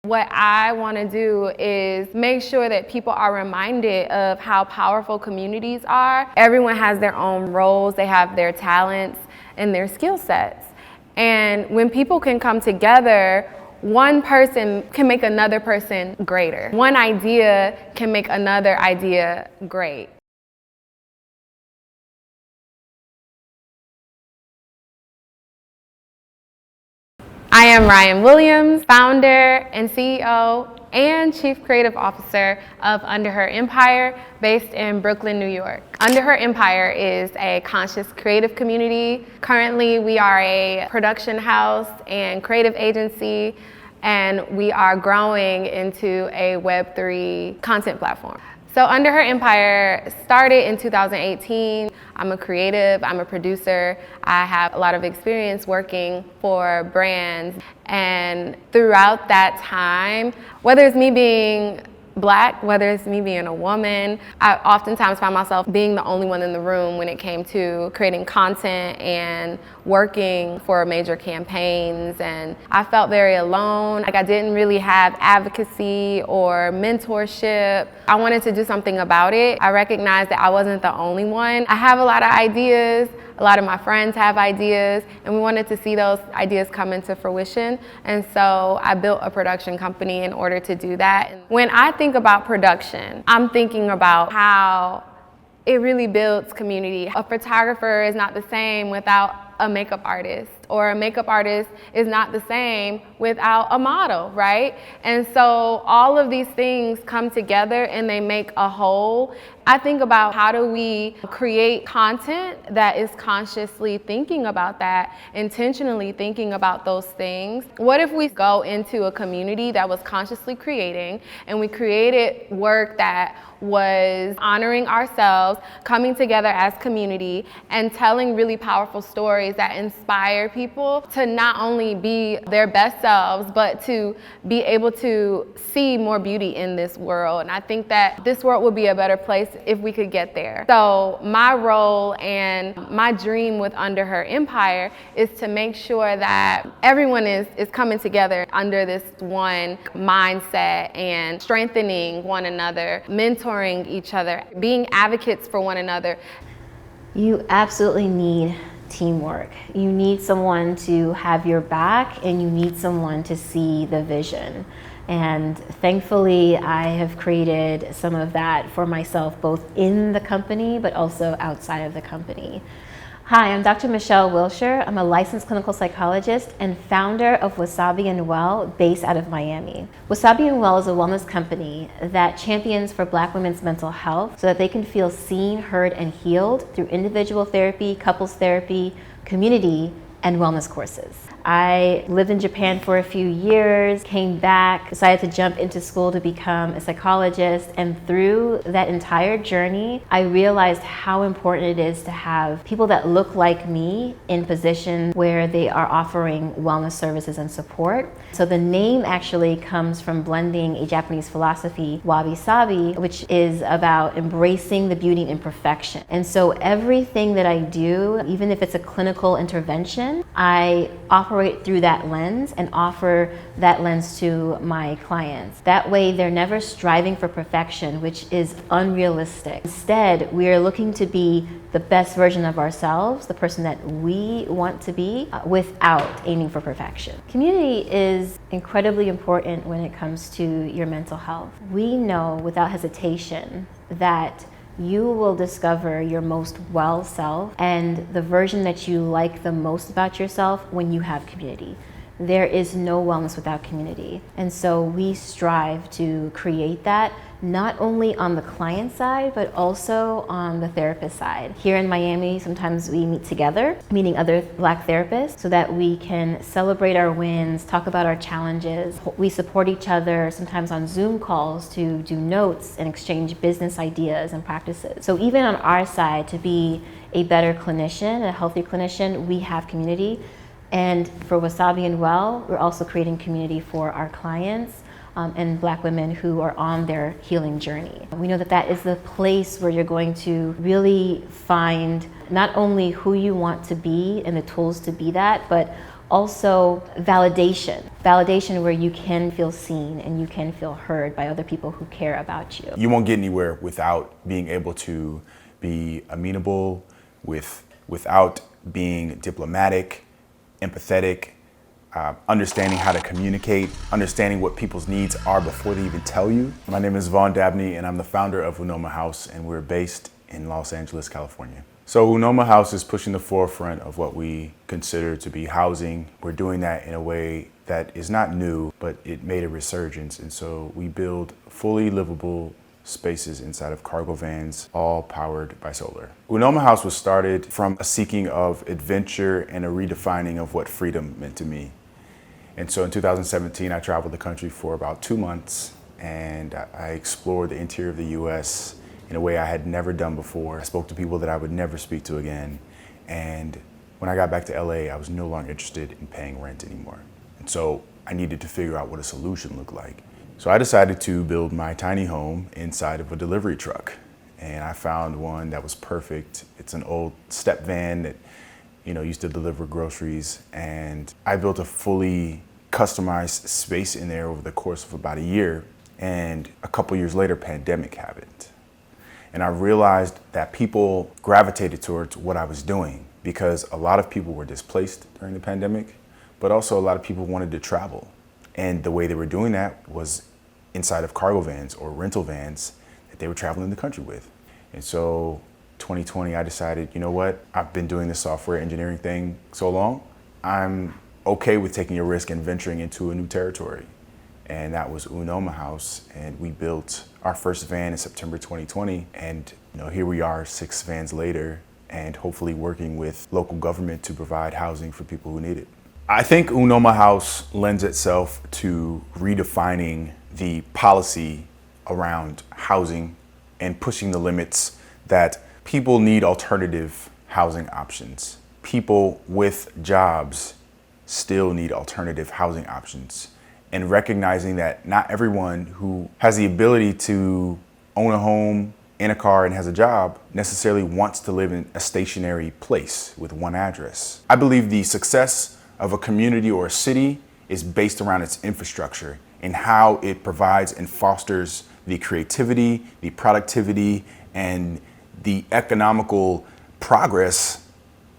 What I want to do is make sure that people are reminded of how powerful communities are. Everyone has their own roles, they have their talents and their skill sets. And when people can come together, one person can make another person greater. One idea can make another idea great. I am Ryan Williams, founder and CEO and Chief Creative Officer of Under Her Empire, based in Brooklyn, New York. Under Her Empire is a conscious creative community. Currently, we are a production house and creative agency, and we are growing into a Web3 content platform. So Under Her Empire started in 2018. I'm a creative, I'm a producer. I have a lot of experience working for brands. And throughout that time, whether it's me being Black, whether it's me being a woman, I oftentimes find myself being the only one in the room when it came to creating content and working for major campaigns. And I felt very alone. Like I didn't really have advocacy or mentorship. I wanted to do something about it. I recognized that I wasn't the only one. I have a lot of ideas. A lot of my friends have ideas, and we wanted to see those ideas come into fruition. And so I built a production company in order to do that. When I think about production, I'm thinking about how it really builds community. A photographer is not the same without a makeup artist, or a makeup artist is not the same without a model, right? And so all of these things come together and they make a whole. I think about how do we create content that is consciously thinking about that, intentionally thinking about those things. What if we go into a community that was consciously creating, and we created work that was honoring ourselves, coming together as community, and telling really powerful stories that inspire people to not only be their best selves, but to be able to see more beauty in this world. And I think that this world would be a better place if we could get there. So my role and my dream with Under Her Empire is to make sure that everyone is coming together under this one mindset and strengthening one another, mentoring each other, being advocates for one another. You absolutely need teamwork. You need someone to have your back, and you need someone to see the vision. And thankfully, I have created some of that for myself, both in the company, but also outside of the company. Hi, I'm Dr. Michelle Wilshire. I'm a licensed clinical psychologist and founder of Wasabi and Well, based out of Miami. Wasabi and Well is a wellness company that champions for Black women's mental health so that they can feel seen, heard, and healed through individual therapy, couples therapy, community, and wellness courses. I lived in Japan for a few years, came back, decided to jump into school to become a psychologist, and through that entire journey, I realized how important it is to have people that look like me in positions where they are offering wellness services and support. So the name actually comes from blending a Japanese philosophy, wabi-sabi, which is about embracing the beauty and imperfection. And so everything that I do, even if it's a clinical intervention, I operate through that lens and offer that lens to my clients. That way they're never striving for perfection, which is unrealistic. Instead, we are looking to be the best version of ourselves, the person that we want to be, without aiming for perfection. Community is incredibly important when it comes to your mental health. We know without hesitation that you will discover your most well self and the version that you like the most about yourself when you have community. There is no wellness without community. And so we strive to create that, not only on the client side, but also on the therapist side. Here in Miami, sometimes we meet together, meeting other Black therapists, so that we can celebrate our wins, talk about our challenges. We support each other, sometimes on Zoom calls, to do notes and exchange business ideas and practices. So even on our side, to be a better clinician, a healthy clinician, we have community. And for Wasabi and Well, we're also creating community for our clients and Black women who are on their healing journey. We know that that is the place where you're going to really find not only who you want to be and the tools to be that, but Also, validation where you can feel seen and you can feel heard by other people who care about you. You won't get anywhere without being able to be amenable, without being diplomatic, empathetic, understanding how to communicate, understanding what people's needs are before they even tell you. My name is Vaughn Dabney, and I'm the founder of Unoma House, and we're based in Los Angeles, California. So Unoma House is pushing the forefront of what we consider to be housing. We're doing that in a way that is not new, but it made a resurgence. And so we build fully livable spaces inside of cargo vans, all powered by solar. Unoma House was started from a seeking of adventure and a redefining of what freedom meant to me. And so in 2017, I traveled the country for about 2 months, and I explored the interior of the US in a way I had never done before. I spoke to people that I would never speak to again. And when I got back to LA, I was no longer interested in paying rent anymore. And so I needed to figure out what a solution looked like. So I decided to build my tiny home inside of a delivery truck. And I found one that was perfect. It's an old step van that, used to deliver groceries. And I built a fully customized space in there over the course of about a year. And a couple years later, pandemic happened. And I realized that people gravitated towards what I was doing because a lot of people were displaced during the pandemic, but also a lot of people wanted to travel. And the way they were doing that was inside of cargo vans or rental vans that they were traveling the country with. And so 2020, I decided, you know what? I've been doing this software engineering thing so long. I'm okay with taking a risk and venturing into a new territory. And that was Unoma House. And we built our first van in September 2020. And here we are 6 vans later, and hopefully working with local government to provide housing for people who need it. I think Unoma House lends itself to redefining the policy around housing and pushing the limits that people need alternative housing options. People with jobs still need alternative housing options. And recognizing that not everyone who has the ability to own a home and a car and has a job necessarily wants to live in a stationary place with one address. I believe the success of a community or a city is based around its infrastructure and how it provides and fosters the creativity, the productivity, and the economical progress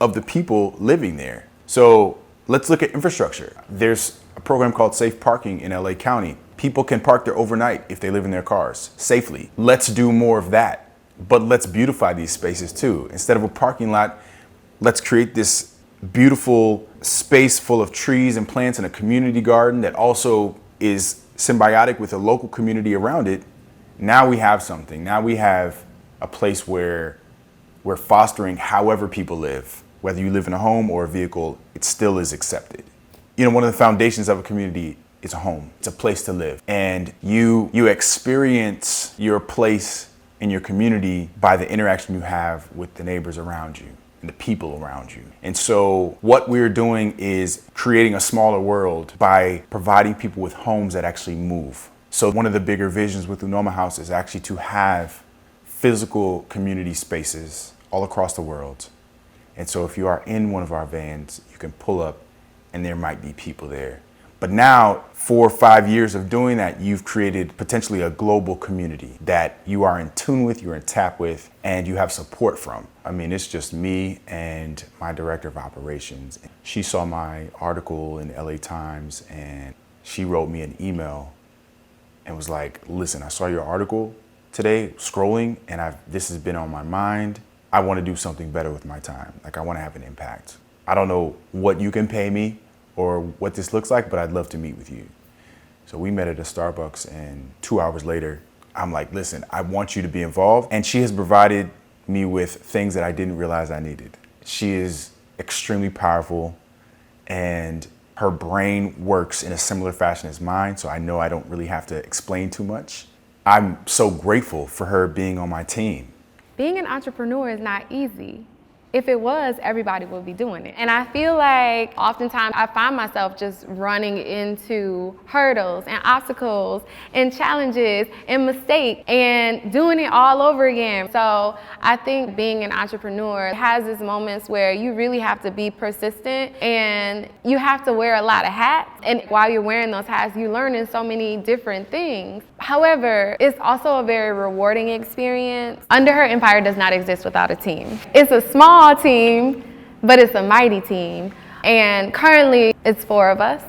of the people living there. So let's look at infrastructure. There's a program called Safe Parking in LA County. People can park there overnight if they live in their cars safely. Let's do more of that, but let's beautify these spaces too. Instead of a parking lot, let's create this beautiful space full of trees and plants and a community garden that also is symbiotic with a local community around it. Now we have something. Now we have a place where we're fostering however people live. Whether you live in a home or a vehicle, it still is accepted. One of the foundations of a community is a home. It's a place to live. And you experience your place in your community by the interaction you have with the neighbors around you and the people around you. And so what we're doing is creating a smaller world by providing people with homes that actually move. So one of the bigger visions with Unoma House is actually to have physical community spaces all across the world. And so if you are in one of our vans, you can pull up and there might be people there. But now, 4 or 5 years of doing that, you've created potentially a global community that you are in tune with, you're in tap with, and you have support from. I mean, it's just me and my director of operations. She saw my article in the LA Times and she wrote me an email and was like, listen, I saw your article today scrolling and this has been on my mind. I want to do something better with my time. I want to have an impact. I don't know what you can pay me or what this looks like, but I'd love to meet with you. So we met at a Starbucks, and 2 hours later, I'm like, listen, I want you to be involved. And she has provided me with things that I didn't realize I needed. She is extremely powerful, and her brain works in a similar fashion as mine, so I know I don't really have to explain too much. I'm so grateful for her being on my team. Being an entrepreneur is not easy. If it was, everybody would be doing it. And I feel like oftentimes I find myself just running into hurdles and obstacles and challenges and mistakes and doing it all over again. So I think being an entrepreneur has its moments where you really have to be persistent and you have to wear a lot of hats. And while you're wearing those hats, you learn in so many different things. However, it's also a very rewarding experience. Under Her Empire does not exist without a team. It's a small team, but it's a mighty team. And currently, it's 4 of us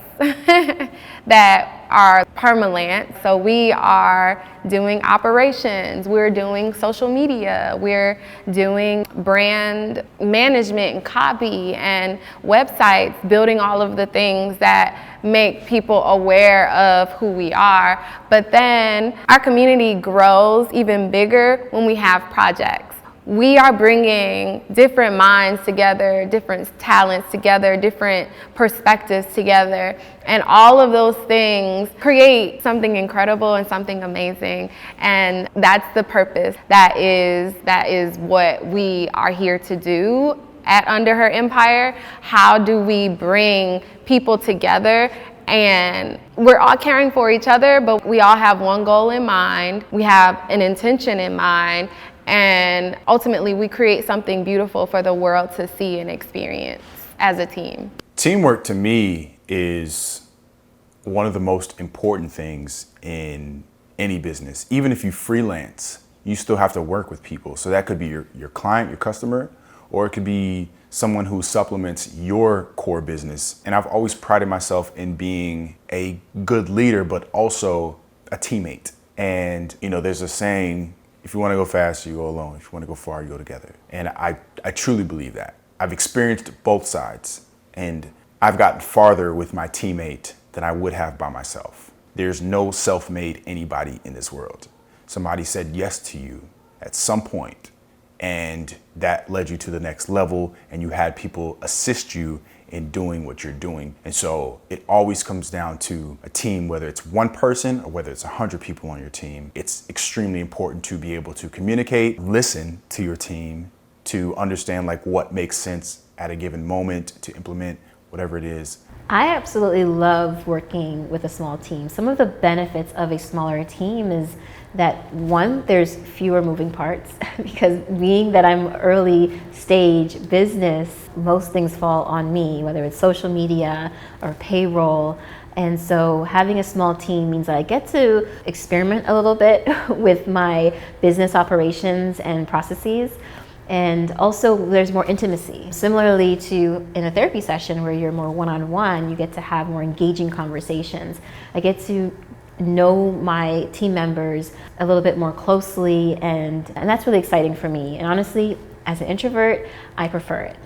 that are permanent. So we are doing operations, we're doing social media, we're doing brand management and copy and websites, building all of the things that make people aware of who we are. But then our community grows even bigger when we have projects. We are bringing different minds together, different talents together, different perspectives together, and all of those things create something incredible and something amazing. And that's the purpose. That is what we are here to do at Under Her Empire. How do we bring people together? And we're all caring for each other, but we all have one goal in mind. We have an intention in mind. And ultimately, we create something beautiful for the world to see and experience as a team. Teamwork to me is one of the most important things in any business. Even if you freelance, you still have to work with people. So that could be your client, your customer, or it could be someone who supplements your core business. And I've always prided myself in being a good leader, but also a teammate. And, there's a saying, if you want to go fast, you go alone. If you want to go far, you go together. And I truly believe that. I've experienced both sides, and I've gotten farther with my teammate than I would have by myself. There's no self-made anybody in this world. Somebody said yes to you at some point, and that led you to the next level, and you had people assist you in doing what you're doing. And so it always comes down to a team, whether it's one person or whether it's 100 people on your team. It's extremely important to be able to communicate, listen to your team, to understand what makes sense at a given moment, to implement whatever it is. I absolutely love working with a small team. Some of the benefits of a smaller team is that, one, there's fewer moving parts because being that I'm early stage business, most things fall on me, whether it's social media or payroll. And so having a small team means that I get to experiment a little bit with my business operations and processes. And also there's more intimacy. Similarly to in a therapy session where you're more one-on-one, you get to have more engaging conversations. I get to know my team members a little bit more closely, and that's really exciting for me. And honestly, as an introvert, I prefer it.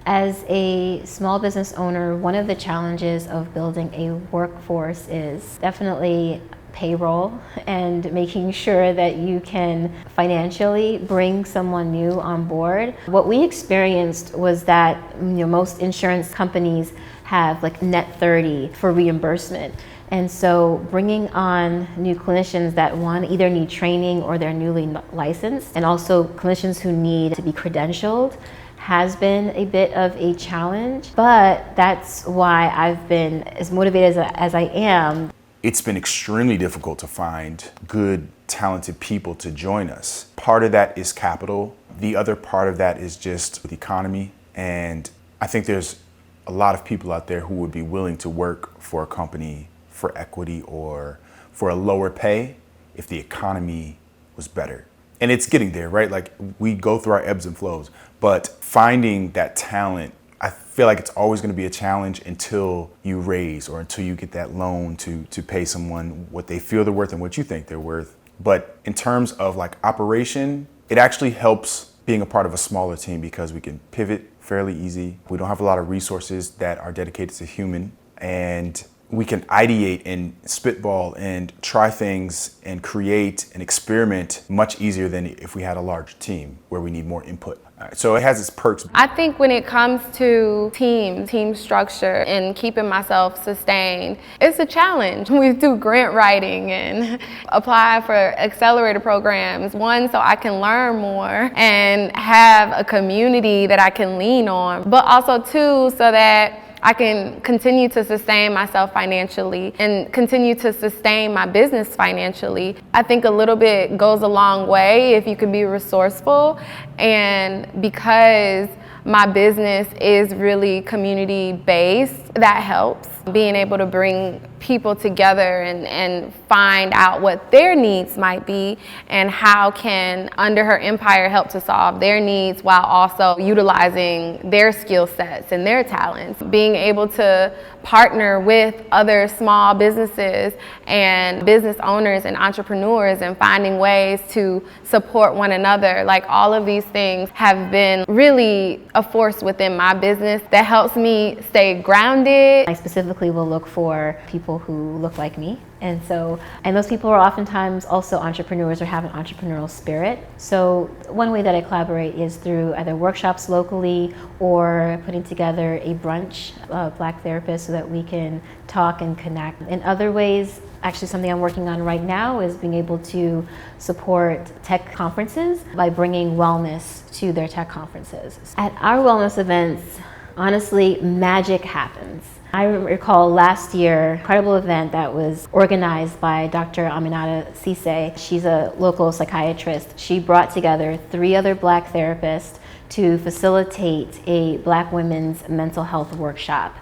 As a small business owner, one of the challenges of building a workforce is definitely payroll and making sure that you can financially bring someone new on board. What we experienced was that most insurance companies have net 30 for reimbursement. And so bringing on new clinicians that either need training or they're newly licensed, and also clinicians who need to be credentialed, has been a bit of a challenge. But that's why I've been as motivated as I am. It's been extremely difficult to find good, talented people to join us. Part of that is capital. The other part of that is just the economy. And I think there's a lot of people out there who would be willing to work for a company for equity or for a lower pay if the economy was better. And it's getting there, right? We go through our ebbs and flows, but finding that talent, I feel like it's always going to be a challenge until you raise or until you get that loan to pay someone what they feel they're worth and what you think they're worth. But in terms of operation, it actually helps being a part of a smaller team because we can pivot fairly easy. We don't have a lot of resources that are dedicated to human, and we can ideate and spitball and try things and create and experiment much easier than if we had a large team where we need more input. So it has its perks. I think when it comes to team structure and keeping myself sustained, it's a challenge. We do grant writing and apply for accelerator programs. One, so I can learn more and have a community that I can lean on, but also two, so that I can continue to sustain myself financially and continue to sustain my business financially. I think a little bit goes a long way if you can be resourceful, and because my business is really community-based, that helps. Being able to bring people together and find out what their needs might be and how can Under Her Empire help to solve their needs while also utilizing their skill sets and their talents. Being able to partner with other small businesses and business owners and entrepreneurs and finding ways to support one another. Like, all of these things have been really a force within my business that helps me stay grounded. I specifically will look for people who look like me. And those people are oftentimes also entrepreneurs or have an entrepreneurial spirit. So one way that I collaborate is through either workshops locally or putting together a brunch of Black therapists so that we can talk and connect. In other ways, actually something I'm working on right now is being able to support tech conferences by bringing wellness to their tech conferences. At our wellness events, honestly, magic happens. I recall last year, an incredible event that was organized by Dr. Aminata Cisse. She's a local psychiatrist. She brought together 3 other Black therapists to facilitate a Black women's mental health workshop.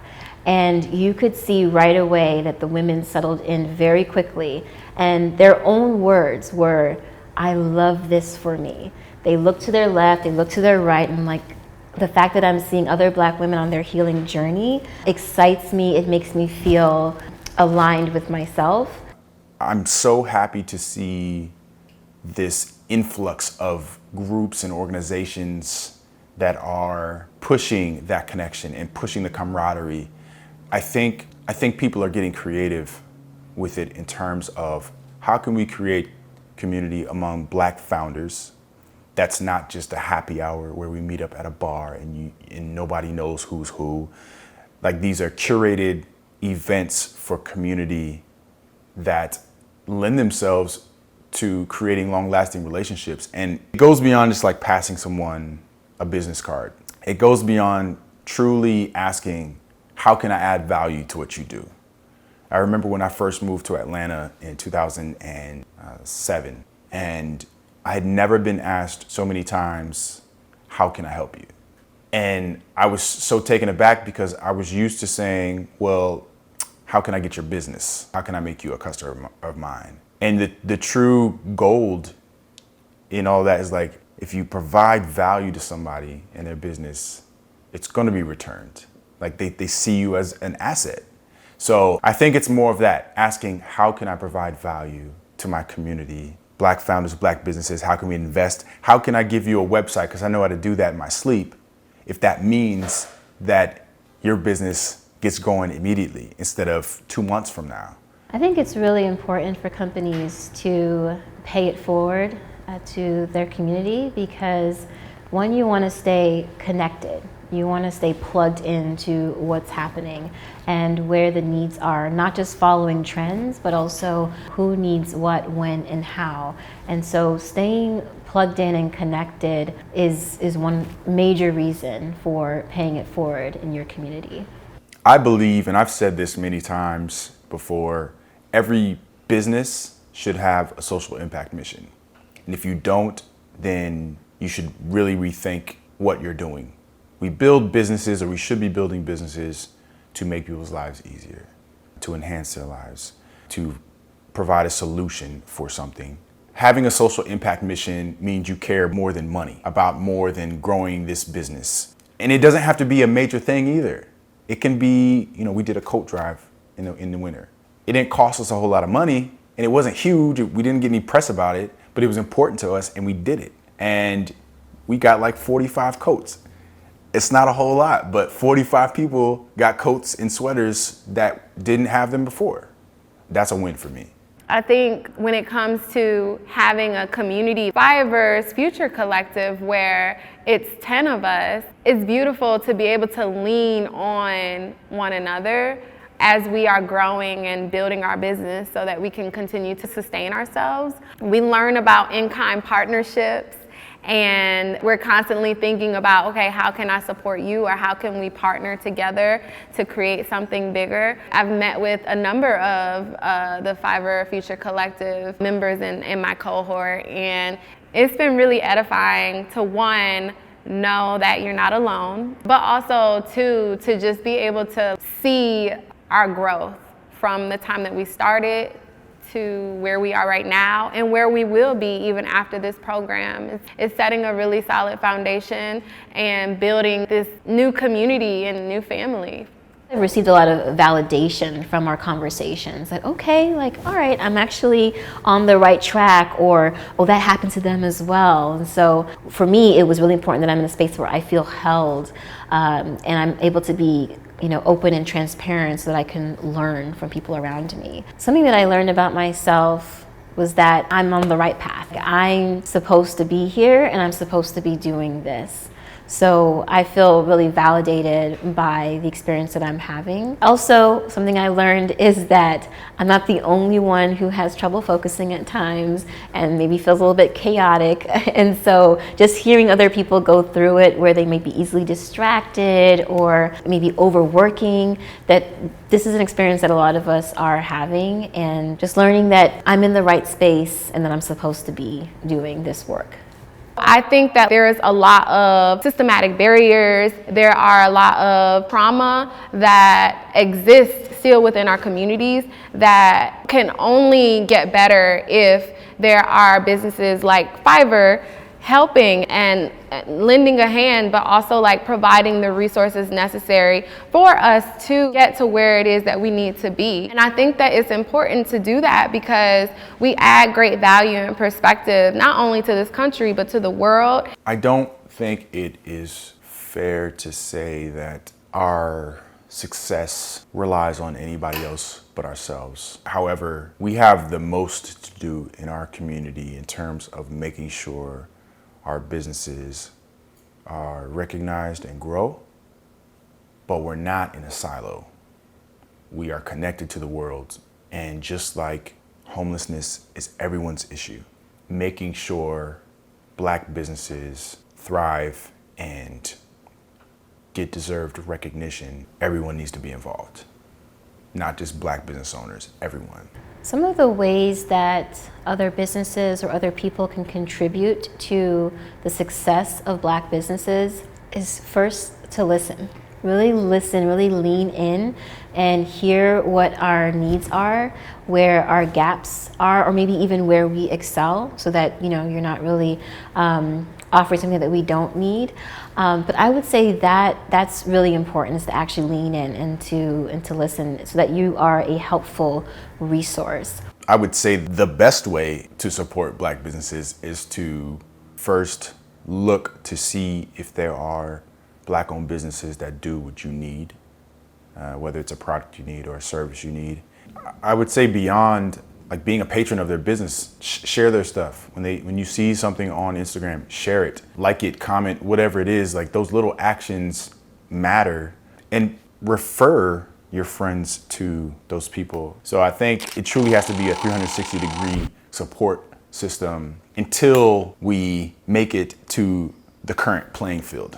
And you could see right away that the women settled in very quickly, and their own words were, "I love this for me." They look to their left, they look to their right, and like, the fact that I'm seeing other Black women on their healing journey excites me. It makes me feel aligned with myself. I'm so happy to see this influx of groups and organizations that are pushing that connection and pushing the camaraderie. I think people are getting creative with it in terms of how can we create community among Black founders. That's not just a happy hour where we meet up at a bar and nobody knows who's who. Like, these are curated events for community that lend themselves to creating long-lasting relationships. And it goes beyond just like passing someone a business card. It goes beyond truly asking, how can I add value to what you do? I remember when I first moved to Atlanta in 2007, and I had never been asked so many times, how can I help you? And I was so taken aback because I was used to saying, well, how can I get your business? How can I make you a customer of mine? And the true gold in all that is like, if you provide value to somebody in their business, it's gonna be returned. Like, they see you as an asset. So I think it's more of that, asking, how can I provide value to my community? Black founders, Black businesses, how can we invest? How can I give you a website? Because I know how to do that in my sleep. If that means that your business gets going immediately instead of 2 months from now. I think it's really important for companies to pay it forward to their community, because one, you want to stay connected. You want to stay plugged into what's happening and where the needs are, not just following trends, but also who needs what, when, and how. And so staying plugged in and connected is one major reason for paying it forward in your community. I believe, and I've said this many times before, every business should have a social impact mission. And if you don't, then you should really rethink what you're doing. We build businesses, or we should be building businesses, to make people's lives easier, to enhance their lives, to provide a solution for something. Having a social impact mission means you care more than money, about more than growing this business. And it doesn't have to be a major thing either. It can be, we did a coat drive in the winter. It didn't cost us a whole lot of money, and it wasn't huge. We didn't get any press about it, but it was important to us, and we did it. And we got like 45 coats. It's not a whole lot, but 45 people got coats and sweaters that didn't have them before. That's a win for me. I think when it comes to having a community, Fiverr's Future Collective, where it's 10 of us, it's beautiful to be able to lean on one another as we are growing and building our business so that we can continue to sustain ourselves. We learn about in-kind partnerships, and we're constantly thinking about, okay, how can I support you, or how can we partner together to create something bigger? I've met with a number of the Fiverr Future Collective members in my cohort, and it's been really edifying to, one, know that you're not alone, but also two, to just be able to see our growth from the time that we started to where we are right now and where we will be even after this program. It's setting a really solid foundation and building this new community and new family. I received a lot of validation from our conversations, like, okay, like, all right, I'm actually on the right track, or, oh, that happened to them as well. And so for me, it was really important that I'm in a space where I feel held, and I'm able to be open and transparent so that I can learn from people around me. Something that I learned about myself was that I'm on the right path. I'm supposed to be here and I'm supposed to be doing this. So I feel really validated by the experience that I'm having. Also, something I learned is that I'm not the only one who has trouble focusing at times and maybe feels a little bit chaotic. And so just hearing other people go through it where they may be easily distracted or maybe overworking, that this is an experience that a lot of us are having, and just learning that I'm in the right space and that I'm supposed to be doing this work. I think that there is a lot of systematic barriers. There are a lot of trauma that exists still within our communities that can only get better if there are businesses like Fiverr helping and lending a hand, but also like providing the resources necessary for us to get to where it is that we need to be. And I think that it's important to do that because we add great value and perspective, not only to this country, but to the world. I don't think it is fair to say that our success relies on anybody else but ourselves. However, we have the most to do in our community in terms of making sure our businesses are recognized and grow, but we're not in a silo. We are connected to the world. And just like homelessness is everyone's issue, making sure Black businesses thrive and get deserved recognition, everyone needs to be involved. Not just Black business owners, everyone. Some of the ways that other businesses or other people can contribute to the success of Black businesses is first to listen. Really listen, really lean in and hear what our needs are, where our gaps are, or maybe even where we excel, so that you're not really offering something that we don't need. But I would say that that's really important, is to actually lean in and to listen so that you are a helpful resource. I would say the best way to support Black businesses is to first look to see if there are Black-owned businesses that do what you need, whether it's a product you need or a service you need. I would say beyond like being a patron of their business, share their stuff. When you see something on Instagram, share it, like it, comment, whatever it is. Like those little actions matter, and refer your friends to those people. So I think it truly has to be a 360-degree support system until we make it to the current playing field.